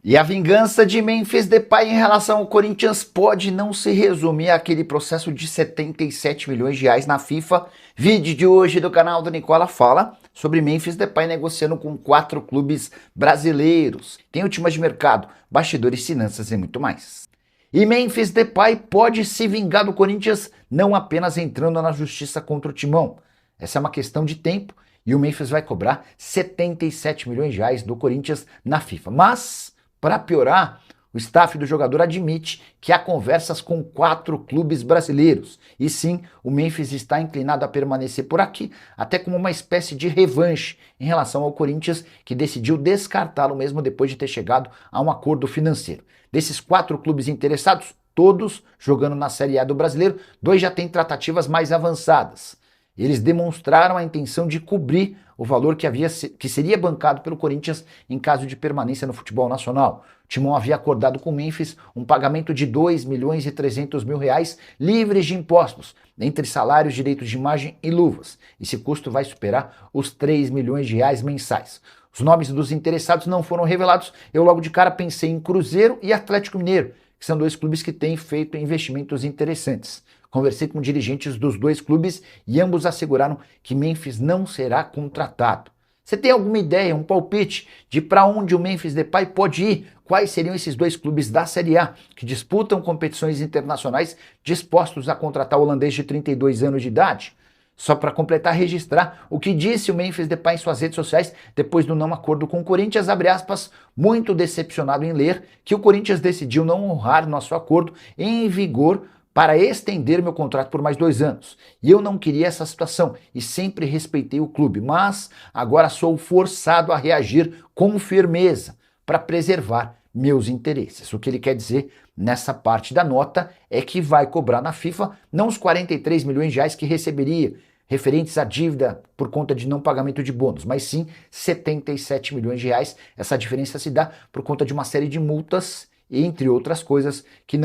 E a vingança de Memphis Depay em relação ao Corinthians pode não se resumir àquele processo de 77 milhões de reais na FIFA. Vídeo de hoje do canal do Nicola fala sobre Memphis Depay negociando com 4 clubes brasileiros. Tem últimas de mercado, bastidores, finanças e muito mais. E Memphis Depay pode se vingar do Corinthians não apenas entrando na justiça contra o Timão. Essa é uma questão de tempo e o Memphis vai cobrar 77 milhões de reais do Corinthians na FIFA. Mas para piorar, o staff do jogador admite que há conversas com 4 clubes brasileiros. E sim, o Memphis está inclinado a permanecer por aqui, até como uma espécie de revanche em relação ao Corinthians, que decidiu descartá-lo mesmo depois de ter chegado a um acordo financeiro. Desses 4 clubes interessados, todos jogando na Série A do Brasileiro, 2 já têm tratativas mais avançadas. Eles demonstraram a intenção de cobrir o valor que seria bancado pelo Corinthians em caso de permanência no futebol nacional. O Timão havia acordado com o Memphis um pagamento de 2 milhões e 300 mil reais livres de impostos, entre salários, direitos de imagem e luvas. Esse custo vai superar os 3 milhões de reais mensais. Os nomes dos interessados não foram revelados. Eu logo de cara pensei em Cruzeiro e Atlético Mineiro, que são 2 clubes que têm feito investimentos interessantes. Conversei com dirigentes dos 2 clubes e ambos asseguraram que Memphis não será contratado. Você tem alguma ideia, um palpite de para onde o Memphis Depay pode ir? Quais seriam esses 2 clubes da Série A que disputam competições internacionais dispostos a contratar o holandês de 32 anos de idade? Só para completar, registrar o que disse o Memphis Depay em suas redes sociais depois do não acordo com o Corinthians, abre aspas, muito decepcionado em ler que o Corinthians decidiu não honrar nosso acordo em vigor para estender meu contrato por mais 2 anos. E eu não queria essa situação e sempre respeitei o clube, mas agora sou forçado a reagir com firmeza para preservar meus interesses. O que ele quer dizer nessa parte da nota é que vai cobrar na FIFA não os 43 milhões de reais que receberia referentes à dívida por conta de não pagamento de bônus, mas sim 77 milhões de reais. Essa diferença se dá por conta de uma série de multas, entre outras coisas, que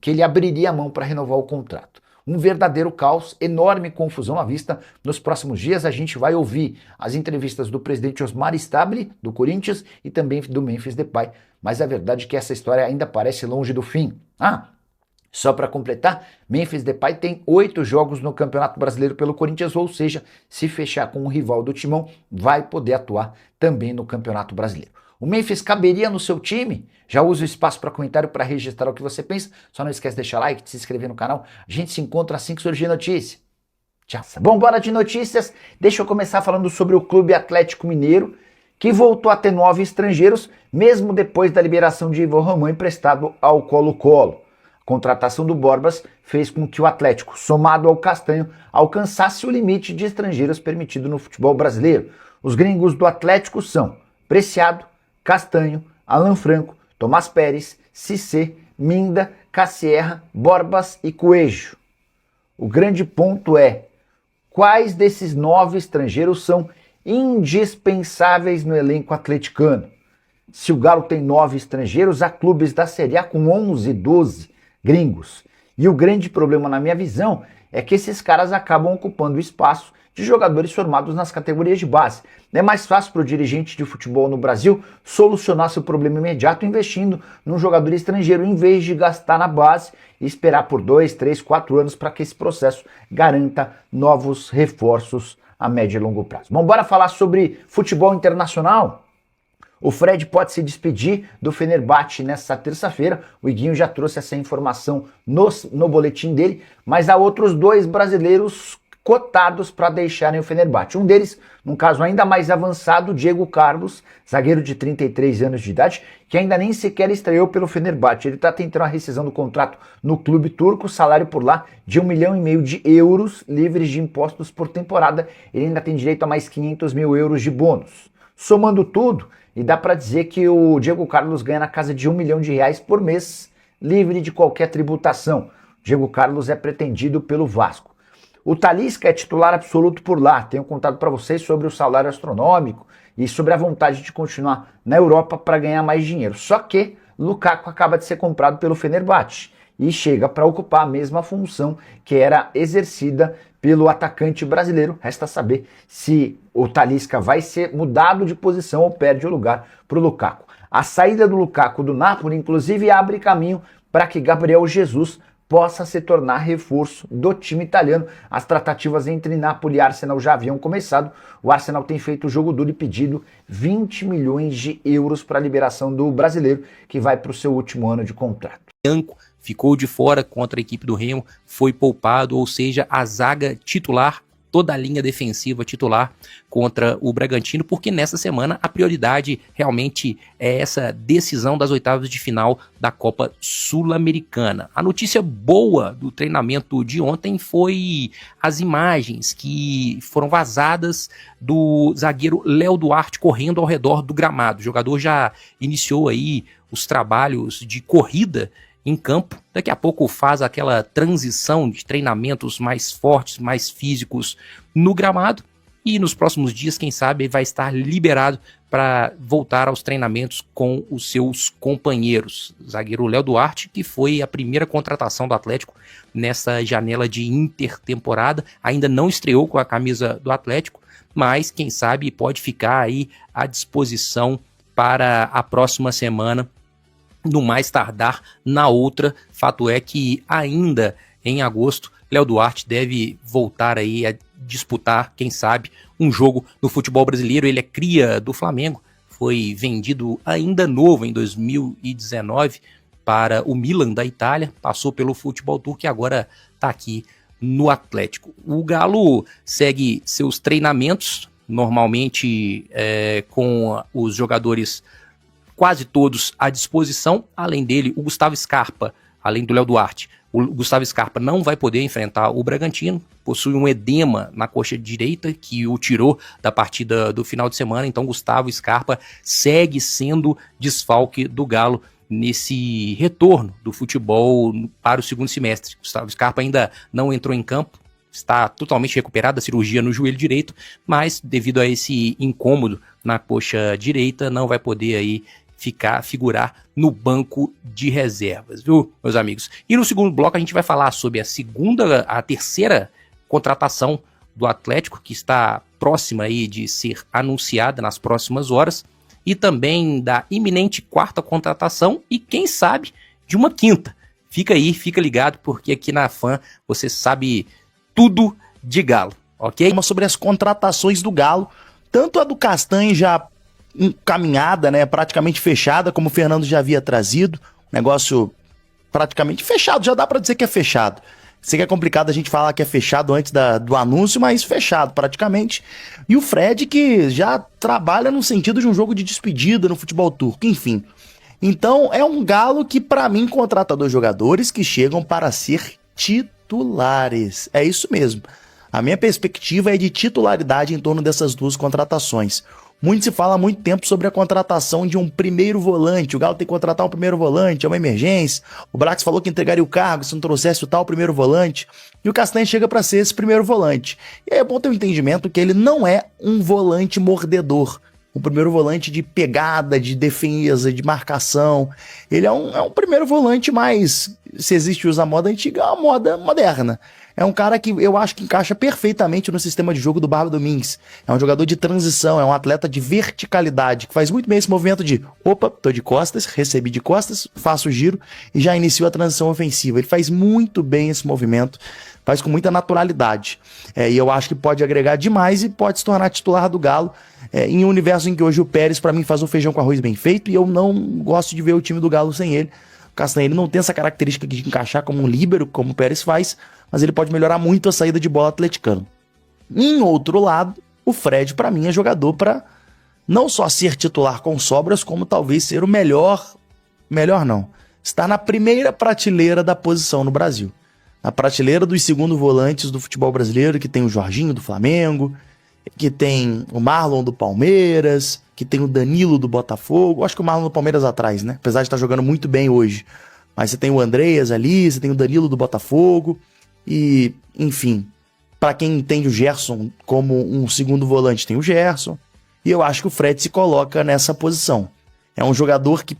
ele abriria a mão para renovar o contrato. Um verdadeiro caos, enorme confusão à vista. Nos próximos dias a gente vai ouvir as entrevistas do presidente Osmar Stabile, do Corinthians, e também do Memphis Depay. Mas a verdade é que essa história ainda parece longe do fim. Só para completar, Memphis Depay tem 8 jogos no Campeonato Brasileiro pelo Corinthians, ou seja, se fechar com o rival do Timão, vai poder atuar também no Campeonato Brasileiro. O Memphis caberia no seu time? Já usa o espaço para comentário para registrar o que você pensa. Só não esquece de deixar like, de se inscrever no canal. A gente se encontra assim que surgir notícia. Tchau. Bom, bora de notícias. Deixa eu começar falando sobre o Clube Atlético Mineiro, que voltou a ter 9 estrangeiros, mesmo depois da liberação de Ivan Romão emprestado ao Colo-Colo. A contratação do Borbas fez com que o Atlético, somado ao Castanho, alcançasse o limite de estrangeiros permitido no futebol brasileiro. Os gringos do Atlético são Preciado, Castanho, Alan Franco, Tomás Pérez, Cissé, Minda, Cassierra, Borbas e Coelho. O grande ponto é, quais desses 9 estrangeiros são indispensáveis no elenco atleticano? Se o Galo tem 9 estrangeiros, há clubes da Série A com 11, 12 gringos. E o grande problema, na minha visão, é que esses caras acabam ocupando o espaço de jogadores formados nas categorias de base. É mais fácil para o dirigente de futebol no Brasil solucionar seu problema imediato investindo num jogador estrangeiro, em vez de gastar na base e esperar por 2, 3, 4 anos para que esse processo garanta novos reforços a médio e longo prazo. Bom, bora falar sobre futebol internacional? O Fred pode se despedir do Fenerbahçe nessa terça-feira. O Iguinho já trouxe essa informação no boletim dele, mas há outros 2 brasileiros cotados para deixarem o Fenerbahçe. Um deles, num caso ainda mais avançado, Diego Carlos, zagueiro de 33 anos de idade, que ainda nem sequer estreou pelo Fenerbahçe. Ele está tentando a rescisão do contrato no clube turco, salário por lá de 1,5 milhão de euros, livres de impostos por temporada. Ele ainda tem direito a mais 500 mil euros de bônus. Somando tudo, e dá para dizer que o Diego Carlos ganha na casa de 1 milhão de reais por mês, livre de qualquer tributação. Diego Carlos é pretendido pelo Vasco. O Talisca é titular absoluto por lá. Tenho contado para vocês sobre o salário astronômico e sobre a vontade de continuar na Europa para ganhar mais dinheiro. Só que Lukaku acaba de ser comprado pelo Fenerbahçe e chega para ocupar a mesma função que era exercida pelo atacante brasileiro. Resta saber se o Talisca vai ser mudado de posição ou perde o lugar para o Lukaku. A saída do Lukaku do Napoli, inclusive, abre caminho para que Gabriel Jesus possa se tornar reforço do time italiano. As tratativas entre Napoli e Arsenal já haviam começado. O Arsenal tem feito o jogo duro e pedido 20 milhões de euros para a liberação do brasileiro, que vai para o seu último ano de contrato. Ficou de fora contra a equipe do Remo, foi poupado, ou seja, a zaga titular, toda a linha defensiva titular contra o Bragantino, porque nessa semana a prioridade realmente é essa decisão das oitavas de final da Copa Sul-Americana. A notícia boa do treinamento de ontem foi as imagens que foram vazadas do zagueiro Léo Duarte correndo ao redor do gramado. O jogador já iniciou aí os trabalhos de corrida em campo, daqui a pouco faz aquela transição de treinamentos mais fortes, mais físicos no gramado, e nos próximos dias, quem sabe, vai estar liberado para voltar aos treinamentos com os seus companheiros. O zagueiro Léo Duarte, que foi a primeira contratação do Atlético nessa janela de intertemporada, ainda não estreou com a camisa do Atlético, mas quem sabe pode ficar aí à disposição para a próxima semana, no mais tardar na outra. Fato é que ainda em agosto, Léo Duarte deve voltar aí a disputar, quem sabe, um jogo no futebol brasileiro. Ele é cria do Flamengo, foi vendido ainda novo em 2019 para o Milan da Itália, passou pelo futebol turco e agora está aqui no Atlético. O Galo segue seus treinamentos, normalmente com os jogadores quase todos à disposição. Além dele, o Gustavo Scarpa, além do Léo Duarte, o Gustavo Scarpa não vai poder enfrentar o Bragantino, possui um edema na coxa direita que o tirou da partida do final de semana, então Gustavo Scarpa segue sendo desfalque do Galo nesse retorno do futebol para o segundo semestre. Gustavo Scarpa ainda não entrou em campo, está totalmente recuperado da cirurgia no joelho direito, mas devido a esse incômodo na coxa direita, não vai poder aí figurar no banco de reservas, viu, meus amigos? E no segundo bloco a gente vai falar sobre a terceira contratação do Atlético, que está próxima aí de ser anunciada nas próximas horas, e também da iminente quarta contratação e, quem sabe, de uma quinta. Fica aí, fica ligado, porque aqui na Fã você sabe tudo de Galo, ok? Sobre as contratações do Galo, tanto a do Castanho já encaminhada, né, praticamente fechada, como o Fernando já havia trazido, negócio praticamente fechado, já dá pra dizer que é fechado. Sei que é complicado a gente falar que é fechado antes do anúncio, mas fechado praticamente. E o Fred, que já trabalha no sentido de um jogo de despedida no futebol turco, enfim. Então é um Galo que pra mim contrata dois jogadores que chegam para ser titulares. É isso mesmo. A minha perspectiva é de titularidade em torno dessas duas contratações. Muito se fala há muito tempo sobre a contratação de um primeiro volante. O Galo tem que contratar um primeiro volante, é uma emergência. O Brax falou que entregaria o cargo se não trouxesse o tal primeiro volante. E o Castanho chega para ser esse primeiro volante. E aí é bom ter um entendimento que ele não é um volante mordedor. Um primeiro volante de pegada, de defesa, de marcação. Ele é um primeiro volante mais, se existe usa a moda antiga, é uma moda moderna. É um cara que eu acho que encaixa perfeitamente no sistema de jogo do Barba Domingues. É um jogador de transição, é um atleta de verticalidade, que faz muito bem esse movimento de opa, tô de costas, recebi de costas, faço o giro e já inicio a transição ofensiva. Ele faz muito bem esse movimento, faz com muita naturalidade. E eu acho que pode agregar demais e pode se tornar titular do Galo em um universo em que hoje o Pérez, para mim, faz um feijão com arroz bem feito e eu não gosto de ver o time do Galo sem ele. O Castanho, ele não tem essa característica de encaixar como um líbero, como o Pérez faz, mas ele pode melhorar muito a saída de bola atleticano. Em outro lado, o Fred, para mim, é jogador para não só ser titular com sobras, como talvez ser o melhor não, estar na primeira prateleira da posição no Brasil. Na prateleira dos segundo volantes do futebol brasileiro, que tem o Jorginho do Flamengo, que tem o Marlon do Palmeiras, que tem o Danilo do Botafogo. Acho que o Marlon do Palmeiras atrás, né? Apesar de estar jogando muito bem hoje. Mas você tem o Andreas ali, você tem o Danilo do Botafogo. E, enfim, para quem entende o Gerson como um segundo volante, tem o Gerson. E eu acho que o Fred se coloca nessa posição. É um jogador que,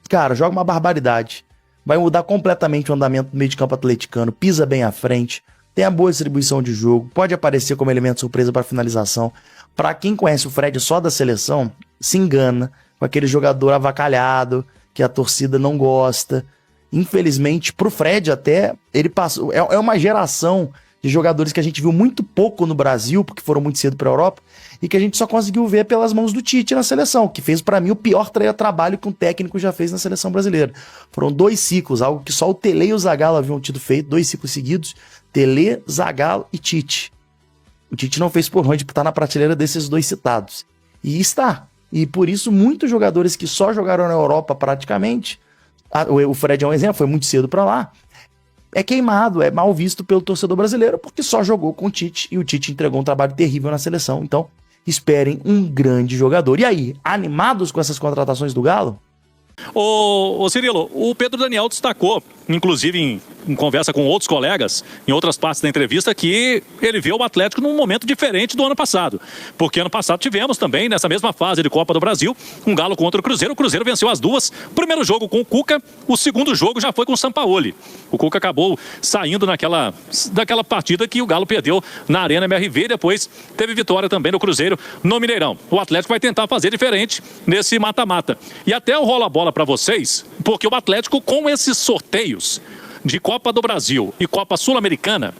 cara, joga uma barbaridade. Vai mudar completamente o andamento do meio de campo atleticano, pisa bem à frente, tem a boa distribuição de jogo, pode aparecer como elemento surpresa para finalização. Para quem conhece o Fred só da seleção, se engana com aquele jogador avacalhado, que a torcida não gosta. Infelizmente, pro Fred até, ele passou... É uma geração de jogadores que a gente viu muito pouco no Brasil, porque foram muito cedo pra Europa, e que a gente só conseguiu ver pelas mãos do Tite na seleção, que fez pra mim o pior trabalho que um técnico já fez na seleção brasileira. Foram 2 ciclos, algo que só o Tele e o Zagallo haviam tido feito, 2 ciclos seguidos, Tele, Zagallo e Tite. O Tite não fez por onde estar na prateleira desses 2 citados. E está. E por isso muitos jogadores que só jogaram na Europa praticamente, o Fred é um exemplo, foi muito cedo pra lá, é queimado, é mal visto pelo torcedor brasileiro, porque só jogou com o Tite, e o Tite entregou um trabalho terrível na seleção. Então, esperem um grande jogador. E aí, animados com essas contratações do Galo? Ô Cirilo, o Pedro Daniel destacou, inclusive em conversa com outros colegas, em outras partes da entrevista, que ele vê o Atlético num momento diferente do ano passado. Porque ano passado tivemos também, nessa mesma fase de Copa do Brasil, um Galo contra o Cruzeiro venceu as duas. O primeiro jogo com o Cuca, o segundo jogo já foi com o Sampaoli. O Cuca acabou saindo daquela partida que o Galo perdeu na Arena MRV, depois teve vitória também no Cruzeiro no Mineirão. O Atlético vai tentar fazer diferente nesse mata-mata. E até eu rolo a bola para vocês, porque o Atlético, com esses sorteios de Copa do Brasil e Copa Sul-Americana,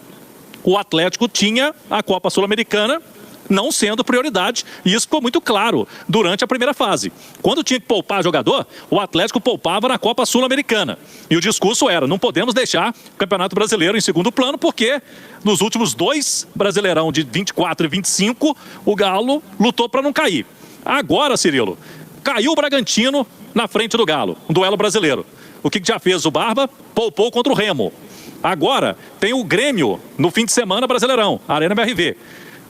o Atlético tinha a Copa Sul-Americana não sendo prioridade, e isso ficou muito claro durante a primeira fase. Quando tinha que poupar jogador, o Atlético poupava na Copa Sul-Americana. E o discurso era, não podemos deixar o Campeonato Brasileiro em segundo plano, porque nos últimos 2 Brasileirão de 24 e 25, o Galo lutou para não cair. Agora, Cirilo, caiu o Bragantino na frente do Galo, um duelo brasileiro. O que já fez o Barba? Poupou contra o Remo. Agora tem o Grêmio no fim de semana Brasileirão, Arena MRV.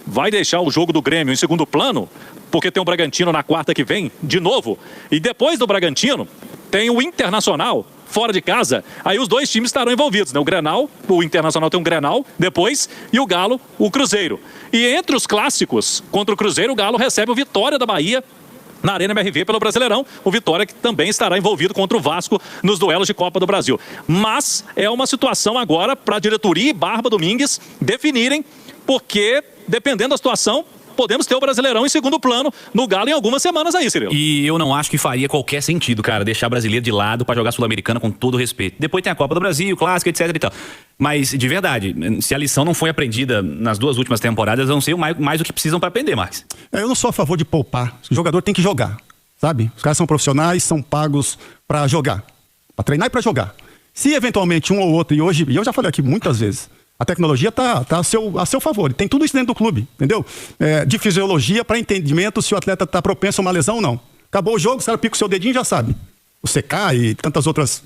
Vai deixar o jogo do Grêmio em segundo plano, porque tem o Bragantino na quarta que vem, de novo. E depois do Bragantino, tem o Internacional, fora de casa. Aí os 2 times estarão envolvidos, né? O Grenal, o Internacional tem um Grenal depois, e o Galo, o Cruzeiro. E entre os clássicos, contra o Cruzeiro, o Galo recebe o Vitória da Bahia, na Arena MRV pelo Brasileirão, o Vitória que também estará envolvido contra o Vasco nos duelos de Copa do Brasil. Mas é uma situação agora para a diretoria e Barba Domingues definirem, porque dependendo da situação, podemos ter o Brasileirão em segundo plano no Galo em algumas semanas aí, Cirilo. E eu não acho que faria qualquer sentido, cara, deixar brasileiro de lado pra jogar Sul-Americana, com todo respeito. Depois tem a Copa do Brasil, Clássico, etc e tal. Mas, de verdade, se a lição não foi aprendida nas 2 últimas temporadas, eu não sei mais o que precisam pra aprender mais. Eu não sou a favor de poupar. O jogador tem que jogar, sabe? Os caras são profissionais, são pagos pra jogar. Pra treinar e pra jogar. Se eventualmente um ou outro, e eu já falei aqui muitas vezes, a tecnologia tá a seu favor. Tem tudo isso dentro do clube, entendeu? De fisiologia para entendimento se o atleta tá propenso a uma lesão ou não. Acabou o jogo, o cara pica o seu dedinho e já sabe. O CK e tantas outras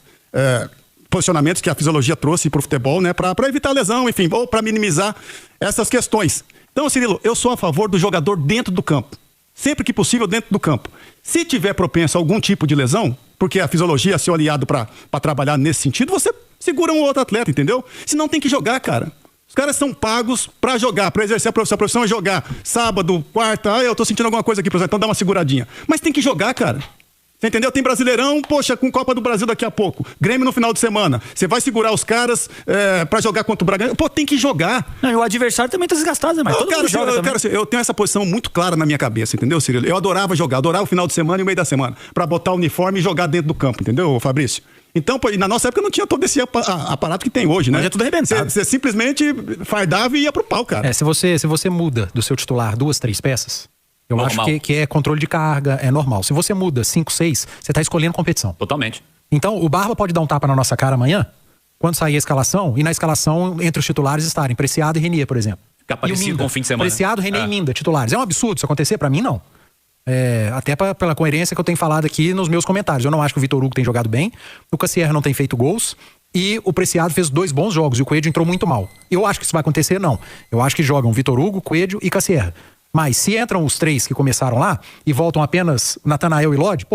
posicionamentos que a fisiologia trouxe pro futebol, né? Para evitar lesão, enfim, ou para minimizar essas questões. Então, Cirilo, eu sou a favor do jogador dentro do campo. Sempre que possível dentro do campo. Se tiver propenso a algum tipo de lesão, porque a fisiologia é seu aliado para trabalhar nesse sentido, você segura um outro atleta, entendeu? Senão tem que jogar, cara. Os caras são pagos pra jogar, pra exercer a profissão é jogar. Sábado, quarta, eu tô sentindo alguma coisa aqui, então dá uma seguradinha. Mas tem que jogar, cara. Você entendeu? Tem Brasileirão, poxa, com Copa do Brasil daqui a pouco. Grêmio no final de semana. Você vai segurar os caras pra jogar contra o Bragantino. Pô, tem que jogar. Não, e o adversário também tá desgastado, né? Mas eu tenho essa posição muito clara na minha cabeça, entendeu, Cirilo? Eu adorava jogar, adorava o final de semana e o meio da semana. Pra botar o uniforme e jogar dentro do campo, entendeu, Fabrício? Então, pô, na nossa época não tinha todo esse aparato que tem hoje, né? Mas é tudo arrebentado. Você simplesmente fardava e ia pro pau, cara. Se você muda do seu titular 2, 3 peças, eu normal. Acho que é controle de carga, é normal. Se você muda 5, 6, você tá escolhendo competição. Totalmente. Então, o Barba pode dar um tapa na nossa cara amanhã, quando sair a escalação, e na escalação entre os titulares estarem Preciado e Renier, por exemplo. Ficar parecido com o fim de semana. Preciado, Renier e Minda, titulares. É um absurdo isso acontecer? Pra mim, não. Até pela coerência que eu tenho falado aqui nos meus comentários. Eu não acho que o Vitor Hugo tem jogado bem, o Cassier não tem feito gols, e o Preciado fez 2 bons jogos, e o Coelho entrou muito mal. Eu acho que isso vai acontecer, não. Eu acho que jogam Vitor Hugo, Coelho e Cassier. Mas se entram os 3 que começaram lá e voltam apenas Natanael e Lodge,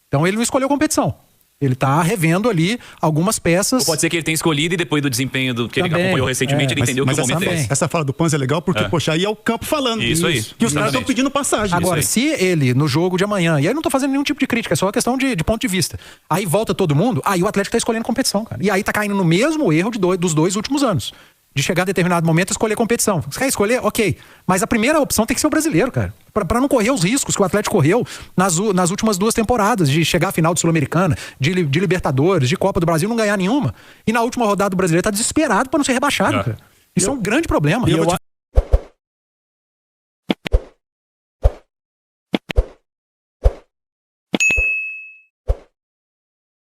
então ele não escolheu competição. Ele tá revendo ali algumas peças. Ou pode ser que ele tenha escolhido e depois do desempenho que ele acompanhou recentemente, ele entendeu que o momento é esse. Essa fala do Panza é legal porque, poxa, aí é o campo falando. Isso aí. Que os caras estão pedindo passagem. Agora, se ele, no jogo de amanhã, e aí não tô fazendo nenhum tipo de crítica, é só uma questão de ponto de vista. Aí volta todo mundo, aí o Atlético tá escolhendo competição, cara. E aí tá caindo no mesmo erro dos 2 últimos anos. de chegar a determinado momento e escolher competição. Você quer escolher? Ok. Mas a primeira opção tem que ser o brasileiro, cara. Pra não correr os riscos que o Atlético correu nas últimas 2 temporadas, de chegar à final de Sul-Americana, de Libertadores, de Copa do Brasil, não ganhar nenhuma. E na última rodada do brasileiro tá desesperado pra não ser rebaixado, cara. Isso é um grande problema. E eu vou te